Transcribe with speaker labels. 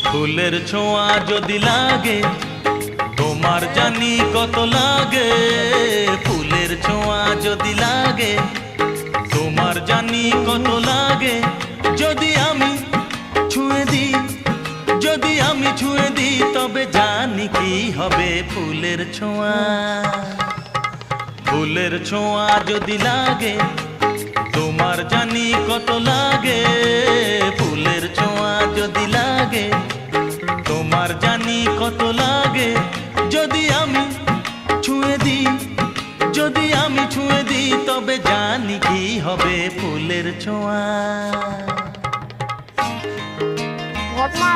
Speaker 1: ফুলের ছোঁয়া যদি লাগে তোমার জানি কত লাগে। ফুলের ছোঁয়া যদি লাগে তোমার জানি কত লাগে। যদি আমি ছুঁয়ে দিই, যদি আমি ছুঁয়ে দিই, তবে জানি কি হবে ফুলের ছোঁয়া। ফুলের ছোঁয়া যদি লাগে তোমার জানি কত লাগে। ফুলের ছোঁয়া যদি লাগে তোমার জানি কত লাগে। যদি আমি ছুঁয়ে দিই, যদি আমি ছুঁয়ে দিই, তবে জানি কি হবে ফুলের ছোঁয়া।
Speaker 2: ঘটনা